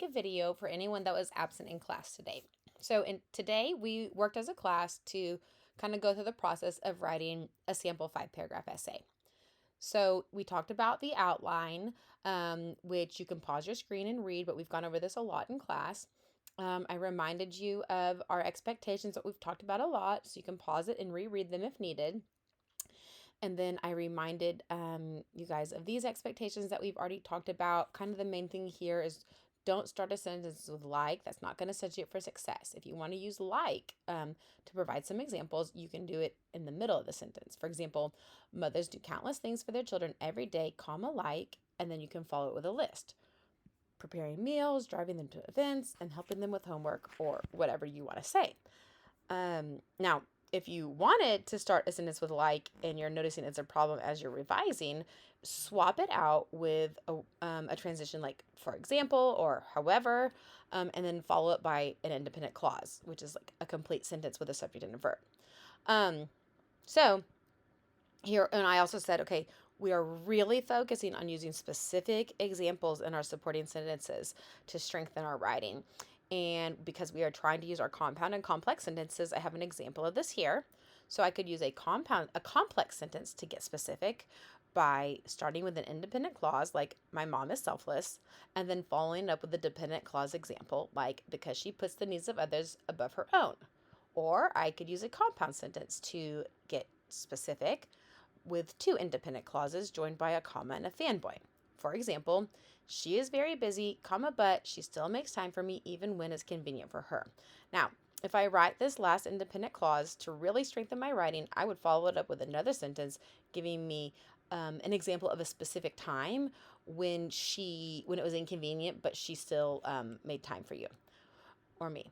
a video for anyone that was absent in class today. So today we worked as a class to kind of go through the process of writing a sample 5-paragraph essay. So we talked about the outline, which you can pause your screen and read, but we've gone over this a lot in class. I reminded you of our expectations that we've talked about a lot, so you can pause it and reread them if needed. And then I reminded you guys of these expectations that we've already talked about. Kind of the main thing here is don't start a sentence with like. That's not going to set you up for success. If you want to use like to provide some examples, you can do it in the middle of the sentence. For example, mothers do countless things for their children every day, comma, like, and then you can follow it with a list. Preparing meals, driving them to events, and helping them with homework or whatever you want to say. Now, if you wanted to start a sentence with like and you're noticing it's a problem as you're revising, swap it out with a transition like for example or however, and then follow it by an independent clause, which is like a complete sentence with a subject and a verb. So here, and I also said, okay, we are really focusing on using specific examples in our supporting sentences to strengthen our writing. And because we are trying to use our compound and complex sentences, I have an example of this here. So I could use a complex sentence to get specific by starting with an independent clause like my mom is selfless, and then following up with a dependent clause example like because she puts the needs of others above her own. Or I could use a compound sentence to get specific with 2 independent clauses joined by a comma and a fanboy. For example, she is very busy, comma, but she still makes time for me even when it's convenient for her. Now, if I write this last independent clause to really strengthen my writing, I would follow it up with another sentence giving me an example of a specific time when it was inconvenient, but she still made time for you or me.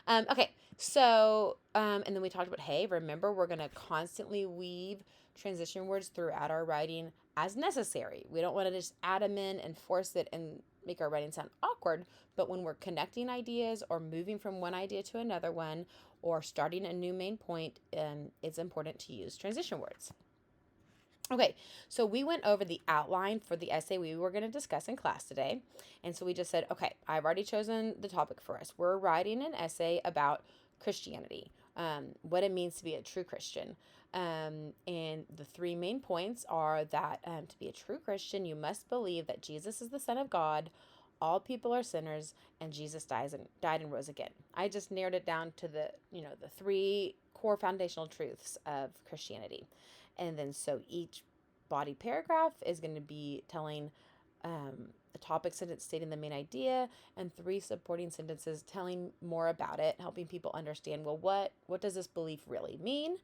Okay, so, and then we talked about, hey, remember, we're going to constantly weave transition words throughout our writing as necessary. We don't want to just add them in and force it and make our writing sound awkward, but when we're connecting ideas or moving from one idea to another one or starting a new main point, it's important to use transition words. Okay, so we went over the outline for the essay we were going to discuss in class today. And so we just said, okay, I've already chosen the topic for us. We're writing an essay about Christianity, what it means to be a true Christian. And the 3 main points are that to be a true Christian, you must believe that Jesus is the Son of God, all people are sinners, and Jesus died and rose again. I just narrowed it down to the 3 core foundational truths of Christianity. And then so each body paragraph is going to be telling a topic sentence stating the main idea and 3 supporting sentences telling more about it, helping people understand, well, what does this belief really mean?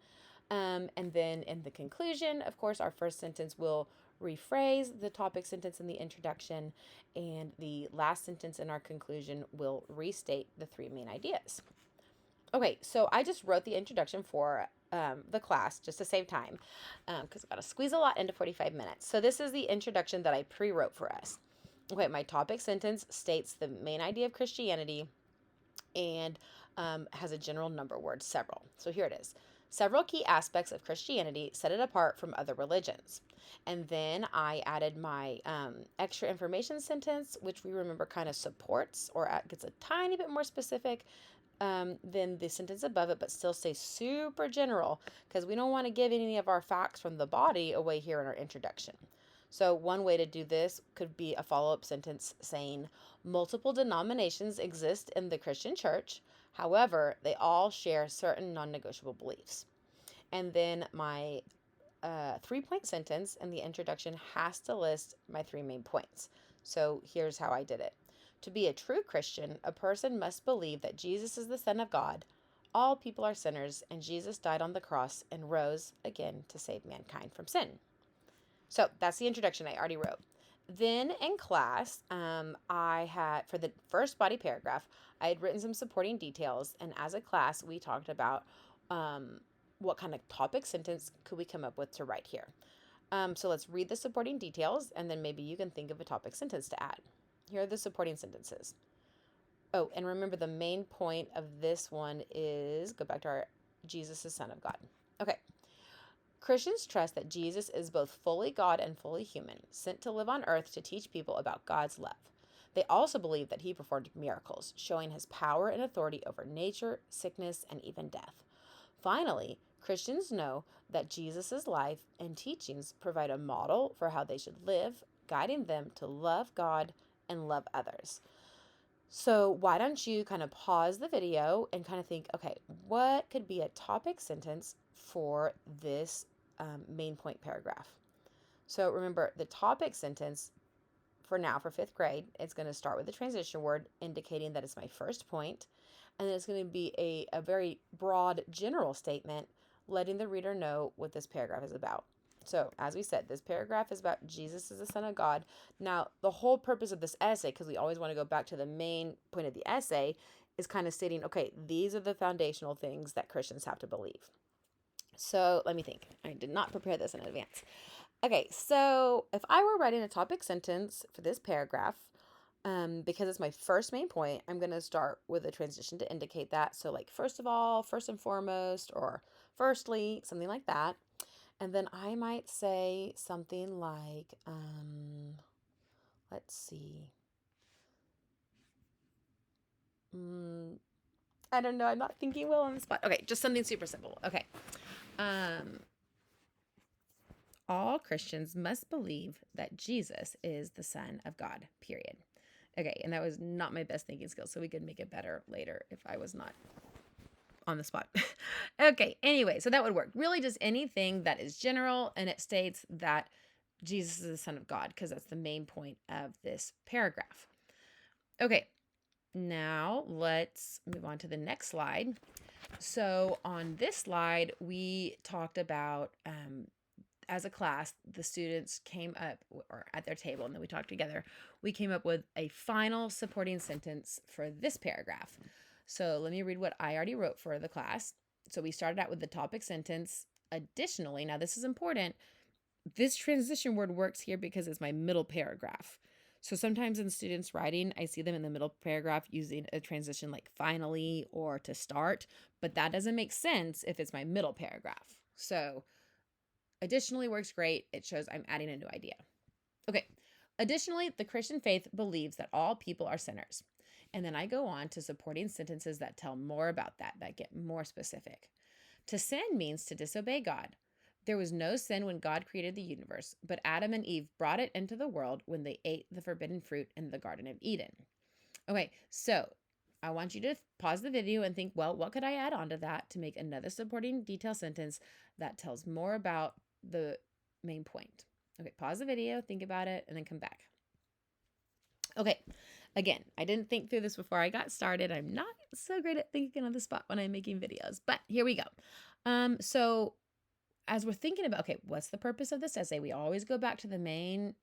And then in the conclusion, of course, our first sentence will rephrase the topic sentence in the introduction, and the last sentence in our conclusion will restate the 3 main ideas. Okay, so I just wrote the introduction for the class just to save time because I've got to squeeze a lot into 45 minutes. So this is the introduction that I pre-wrote for us. Okay, my topic sentence states the main idea of Christianity and has a general number word, several. So here it is. Several key aspects of Christianity set it apart from other religions. And then I added my extra information sentence, which we remember kind of supports or gets a tiny bit more specific than the sentence above it, but still stays super general because we don't want to give any of our facts from the body away here in our introduction. So one way to do this could be a follow-up sentence saying multiple denominations exist in the Christian church. However, they all share certain non-negotiable beliefs. And then my 3-point sentence in the introduction has to list my 3 main points. So here's how I did it. To be a true Christian, a person must believe that Jesus is the Son of God, all people are sinners, and Jesus died on the cross and rose again to save mankind from sin. So that's the introduction I already wrote. Then in class, I had, for the first body paragraph, I had written some supporting details, and as a class, we talked about what kind of topic sentence could we come up with to write here. So let's read the supporting details, and then maybe you can think of a topic sentence to add. Here are the supporting sentences. Oh, and remember the main point of this one is, go back to our Jesus is Son of God. Okay. Christians trust that Jesus is both fully God and fully human, sent to live on earth to teach people about God's love. They also believed that he performed miracles, showing his power and authority over nature, sickness, and even death. Finally, Christians know that Jesus' life and teachings provide a model for how they should live, guiding them to love God and love others. So, why don't you kind of pause the video and kind of think, okay, what could be a topic sentence for this main point paragraph? So, remember the topic sentence for now for 5th grade, it's going to start with a transition word indicating that it's my first point, and then it's going to be a very broad general statement letting the reader know what this paragraph is about. So, as we said, this paragraph is about Jesus as the Son of God. Now, the whole purpose of this essay, because we always want to go back to the main point of the essay, is kind of stating, okay, these are the foundational things that Christians have to believe. So, let me think. I did not prepare this in advance. Okay, so if I were writing a topic sentence for this paragraph, because it's my first main point, I'm going to start with a transition to indicate that. So, like, first of all, first and foremost, or firstly, something like that. And then I might say something like, let's see. I don't know. I'm not thinking well on the spot. Okay, just something super simple. Okay. All Christians must believe that Jesus is the Son of God, period. Okay, and that was not my best thinking skill, so we could make it better later if I was not on the spot. Okay, anyway, so that would work. Really just anything that is general and it states that Jesus is the Son of God, because that's the main point of this paragraph. Okay, now let's move on to the next slide. So on this slide, we talked about as a class, the students came up, or at their table, and then we talked together, we came up with a final supporting sentence for this paragraph. So let me read what I already wrote for the class. So we started out with the topic sentence. Additionally, now this is important, this transition word works here because it's my middle paragraph. So sometimes in students' writing, I see them in the middle paragraph using a transition like finally or to start, but that doesn't make sense if it's my middle paragraph. So additionally works great. It shows I'm adding a new idea. Okay. Additionally, the Christian faith believes that all people are sinners. And then I go on to supporting sentences that tell more about that get more specific. To sin means to disobey God. There was no sin when God created the universe, but Adam and Eve brought it into the world when they ate the forbidden fruit in the Garden of Eden. Okay, so I want you to pause the video and think, well, what could I add on to that to make another supporting detail sentence that tells more about the main point? Okay, pause the video, think about it, and then come back. Okay, again, I didn't think through this before I got started. I'm not so great at thinking on the spot when I'm making videos, but here we go. So as we're thinking about, okay, what's the purpose of this essay? We always go back to the main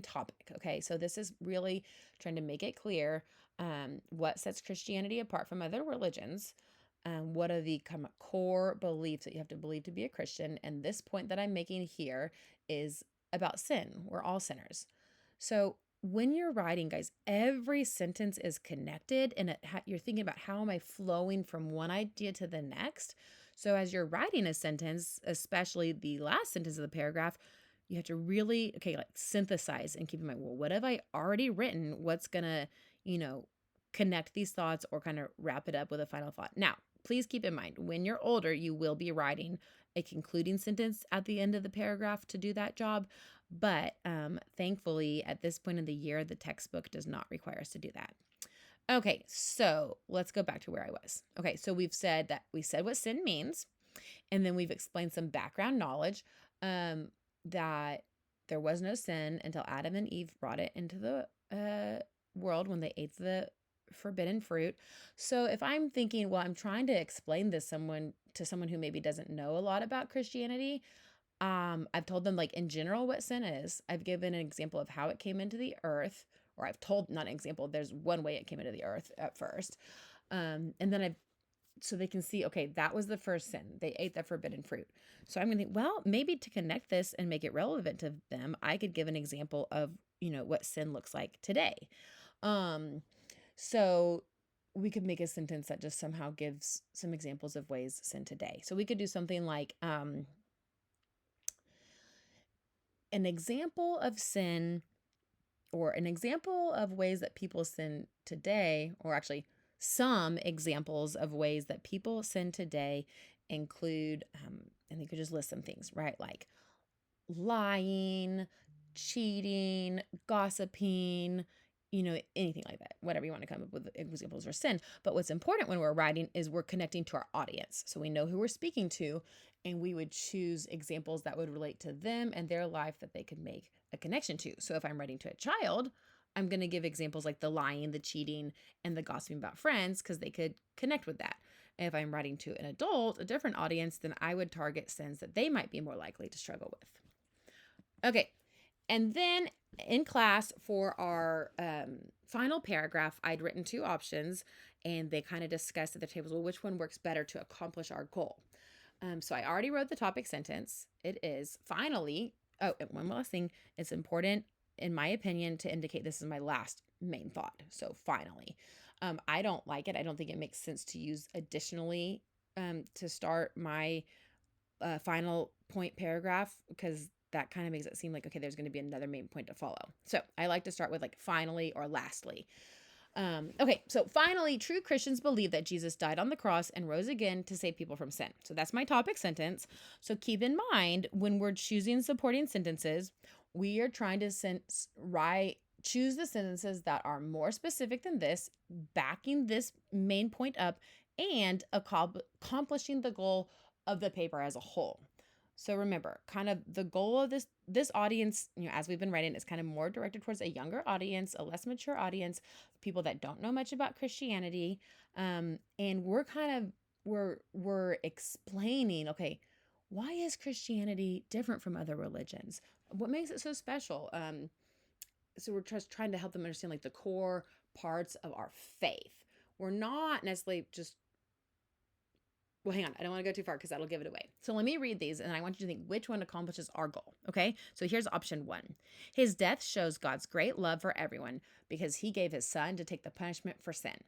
topic. Okay, so this is really trying to make it clear what sets Christianity apart from other religions. What are the kind of core beliefs that you have to believe to be a Christian? And this point that I'm making here is about sin. We're all sinners. So when you're writing, guys, every sentence is connected, and you're thinking about how am I flowing from one idea to the next. So as you're writing a sentence, especially the last sentence of the paragraph, you have to really, synthesize and keep in mind, well, what have I already written? What's going to, connect these thoughts or kind of wrap it up with a final thought? Now, please keep in mind, when you're older, you will be writing a concluding sentence at the end of the paragraph to do that job. But thankfully, at this point in the year, the textbook does not require us to do that. Okay, so let's go back to where I was. Okay, so we said what sin means, and then we've explained some background knowledge that there was no sin until Adam and Eve brought it into the world when they ate the forbidden fruit. So if I'm thinking, well, I'm trying to explain this to someone who maybe doesn't know a lot about Christianity, I've told them, like, in general what sin is. I've given an example of how it came into the earth. Or I've told, not an example, there's one way it came into the earth at first. And then so they can see, okay, that was the first sin. They ate the forbidden fruit. So I'm going to think, well, maybe to connect this and make it relevant to them, I could give an example of, what sin looks like today. So we could make a sentence that just somehow gives some examples of ways sin today. So we could do something like, an example of sin or an example of ways that people sin today, or actually some examples of ways that people sin today include, and you could just list some things, right? Like lying, cheating, gossiping, anything like that, whatever you want to come up with examples for sin. But what's important when we're writing is we're connecting to our audience. So we know who we're speaking to, and we would choose examples that would relate to them and their life that they could make a connection to. So if I'm writing to a child, I'm going to give examples like the lying, the cheating, and the gossiping about friends because they could connect with that. If I'm writing to an adult, a different audience, then I would target sins that they might be more likely to struggle with. Okay, and then in class for our final paragraph, I'd written 2 options, and they kind of discussed at the tables, well, which one works better to accomplish our goal? So I already wrote the topic sentence. It is finally, and one last thing, it's important, in my opinion, to indicate this is my last main thought. So finally, I don't like it. I don't think it makes sense to use additionally to start my final point paragraph, because that kind of makes it seem like, okay, there's going to be another main point to follow. So I like to start with like finally or lastly. Okay, so finally, true Christians believe that Jesus died on the cross and rose again to save people from sin. So that's my topic sentence. So keep in mind when we're choosing supporting sentences, we are trying to choose the sentences that are more specific than this, backing this main point up, and accomplishing the goal of the paper as a whole. So remember, kind of the goal of this audience, as we've been writing, is kind of more directed towards a younger audience, a less mature audience, people that don't know much about Christianity. And we're explaining, okay, why is Christianity different from other religions? What makes it so special? So we're just trying to help them understand like the core parts of our faith. We're not necessarily just, well, hang on. I don't want to go too far because that'll give it away. So let me read these, and I want you to think which one accomplishes our goal, okay? So here's option 1. His death shows God's great love for everyone because he gave his son to take the punishment for sin.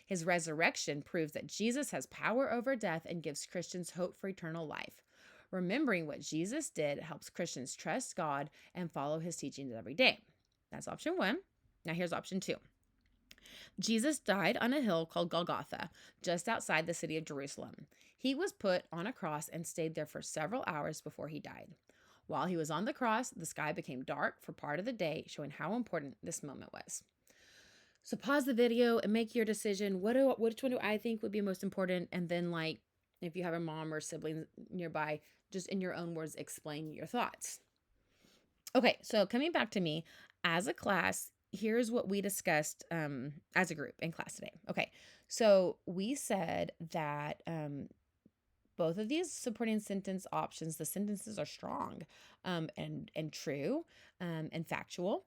His resurrection proves that Jesus has power over death and gives Christians hope for eternal life. Remembering what Jesus did helps Christians trust God and follow his teachings every day. That's option 1. Now here's option 2. Jesus died on a hill called Golgotha, just outside the city of Jerusalem. He was put on a cross and stayed there for several hours before he died. While he was on the cross, the sky became dark for part of the day, showing how important this moment was. So pause the video and make your decision. Which one do I think would be most important? And then, like, if you have a mom or siblings nearby, just in your own words, explain your thoughts. Okay, so coming back to me, as a class, here's what we discussed as a group in class today. Okay, so we said that both of these supporting sentence options, the sentences are strong and true and factual,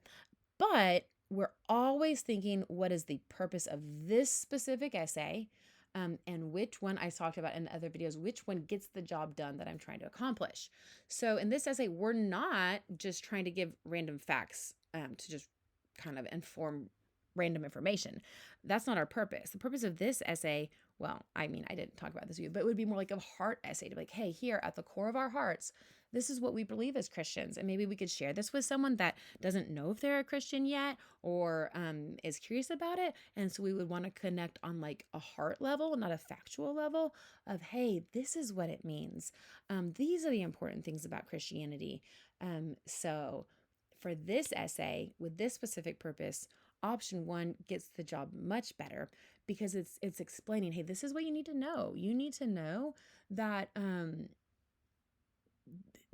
but we're always thinking, what is the purpose of this specific essay? And which one I talked about in other videos, which one gets the job done that I'm trying to accomplish. So in this essay, we're not just trying to give random facts to just kind of inform random information. That's not our purpose. The purpose of this essay, well, I mean, I didn't talk about this with you, but it would be more like a heart essay to be like, hey, here at the core of our hearts, this is what we believe as Christians. And maybe we could share this with someone that doesn't know if they're a Christian yet or is curious about it. And so we would want to connect on like a heart level, not a factual level of, hey, this is what it means. These are the important things about Christianity. So for this essay, with this specific purpose, option 1 gets the job much better because it's explaining, hey, this is what you need to know. You need to know that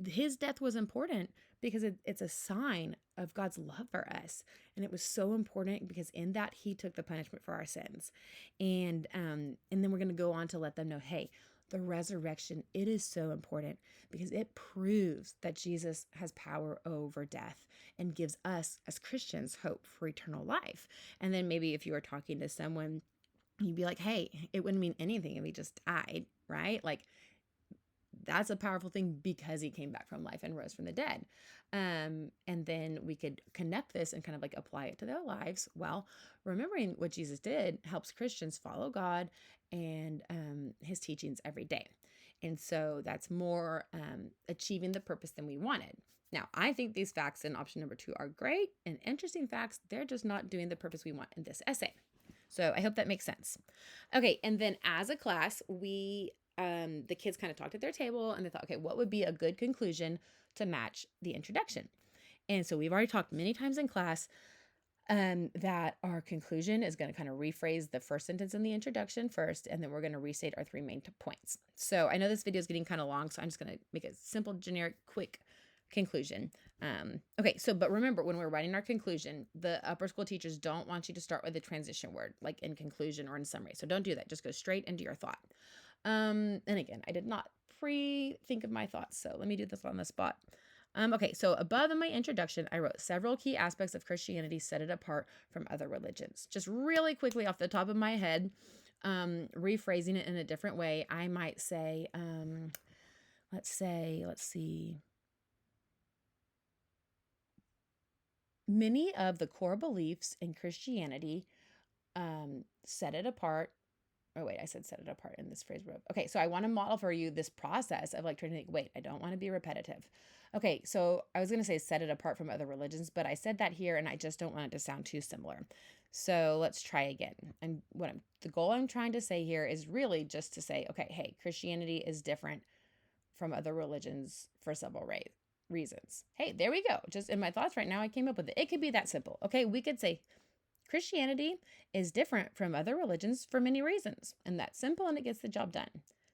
his death was important because it's a sign of God's love for us. And it was so important because in that he took the punishment for our sins. And then we're going to go on to let them know, hey, the resurrection, it is so important because it proves that Jesus has power over death and gives us as Christians hope for eternal life. And then maybe if you were talking to someone, you'd be like, hey, it wouldn't mean anything if he just died, right? Like, that's a powerful thing because he came back from life and rose from the dead. And then we could connect this and kind of like apply it to their lives. Well, remembering what Jesus did helps Christians follow God and his teachings every day. And so that's more achieving the purpose than we wanted. Now, I think these facts in option number 2 are great and interesting facts. They're just not doing the purpose we want in this essay. So I hope that makes sense. Okay, and then as a class, the kids kind of talked at their table and they thought, okay, what would be a good conclusion to match the introduction? And so we've already talked many times in class that our conclusion is going to kind of rephrase the first sentence in the introduction first, and then we're going to restate our 3 main points. So I know this video is getting kind of long, so I'm just going to make a simple, generic, quick conclusion. Okay, but remember, when we're writing our conclusion, the upper school teachers don't want you to start with a transition word, like in conclusion or in summary. So don't do that. Just go straight into your thought. And again, I did not pre-think of my thoughts, so let me do this on the spot. Okay, so above in my introduction, I wrote several key aspects of Christianity set it apart from other religions. Just really quickly off the top of my head, rephrasing it in a different way, I might say, let's see. Many of the core beliefs in Christianity set it apart. Oh, wait, I said set it apart in this phrase. Okay, so I want to model for you this process of like trying to think, wait, I don't want to be repetitive. Okay, so I was going to say set it apart from other religions, but I said that here and I just don't want it to sound too similar. So let's try again. And the goal I'm trying to say here is really just to say, okay, hey, Christianity is different from other religions for several reasons. Hey, there we go. Just in my thoughts right now, I came up with it. It could be that simple. Okay, we could say Christianity is different from other religions for many reasons, and that's simple and it gets the job done.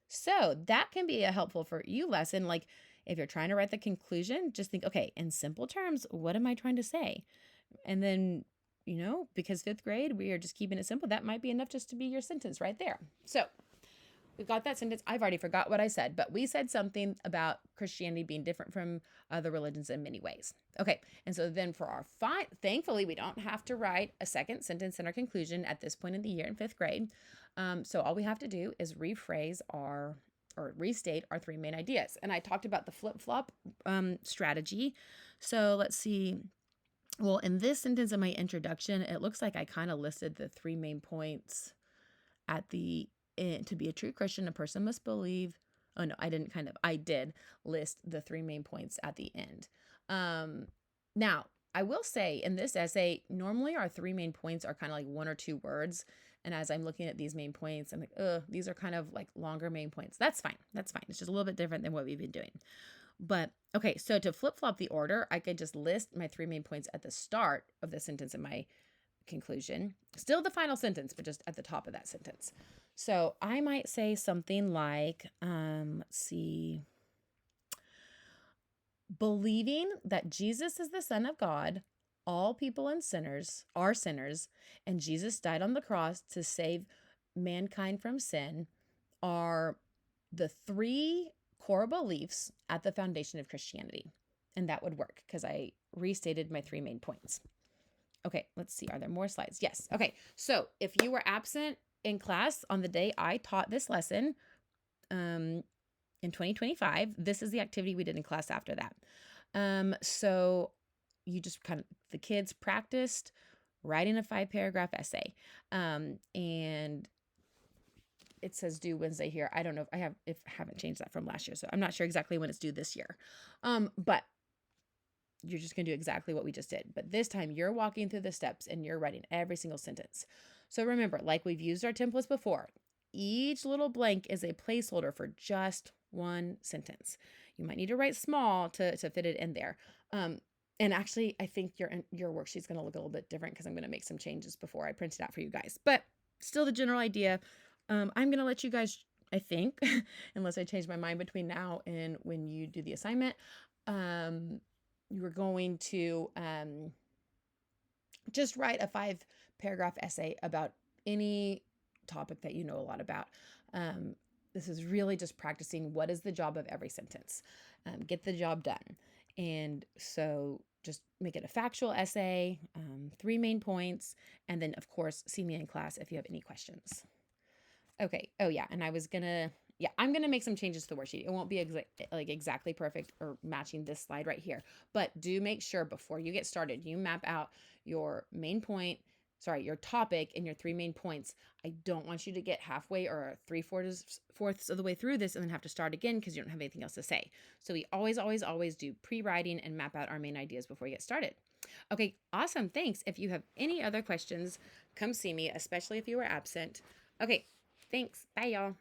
So that can be a helpful for you lesson. Like if you're trying to write the conclusion, just think, okay, in simple terms, what am I trying to say? And then, because 5th grade, we are just keeping it simple. That might be enough just to be your sentence right there. So we got that sentence. I've already forgot what I said, but we said something about Christianity being different from other religions in many ways. Okay, and so then for our thankfully, we don't have to write a second sentence in our conclusion at this point in the year in 5th grade. So all we have to do is restate our 3 main ideas. And I talked about the flip-flop strategy. So let's see. Well, in this sentence in my introduction, it looks like I kind of listed the 3 main points at the to be a true Christian, a person must believe. Oh, no, I did list the 3 main points at the end. Now, I will say in this essay, normally our 3 main points are kind of like 1 or 2 words. And as I'm looking at these main points, I'm like, these are kind of like longer main points. That's fine. It's just a little bit different than what we've been doing. But okay, so to flip-flop the order, I could just list my 3 main points at the start of the sentence in my conclusion. Still the final sentence, but just at the top of that sentence. So I might say something like, let's see, believing that Jesus is the Son of God, all people and sinners are sinners, and Jesus died on the cross to save mankind from sin are the 3 core beliefs at the foundation of Christianity. And that would work because I restated my 3 main points. Okay, let's see. Are there more slides? Yes. Okay, so if you were absent in class on the day I taught this lesson in 2025, this is the activity we did in class after that. So you just the kids practiced writing a 5-paragraph essay. And it says due Wednesday here. I don't know if I haven't changed that from last year, so I'm not sure exactly when it's due this year. But you're just going to do exactly what we just did. But this time you're walking through the steps and you're writing every single sentence. So remember, like we've used our templates before, each little blank is a placeholder for just 1 sentence. You might need to write small to fit it in there. And actually, I think your worksheet's going to look a little bit different because I'm going to make some changes before I print it out for you guys. But still the general idea. I'm going to let you guys, I think, unless I change my mind between now and when you do the assignment, you are going to just write a 5-paragraph essay about any topic that you know a lot about. This is really just practicing what is the job of every sentence. Get the job done. And so just make it a factual essay, 3 main points, and then, of course, see me in class if you have any questions. Okay. Oh, yeah. And I'm going to make some changes to the worksheet. It won't be exactly perfect or matching this slide right here. But do make sure before you get started, you map out your main point your topic and your 3 main points. I don't want you to get halfway or 3/4 of the way through this and then have to start again because you don't have anything else to say. So we always do pre-writing and map out our main ideas before we get started. Okay, awesome. Thanks. If you have any other questions, come see me, especially if you were absent. Okay, thanks. Bye, y'all.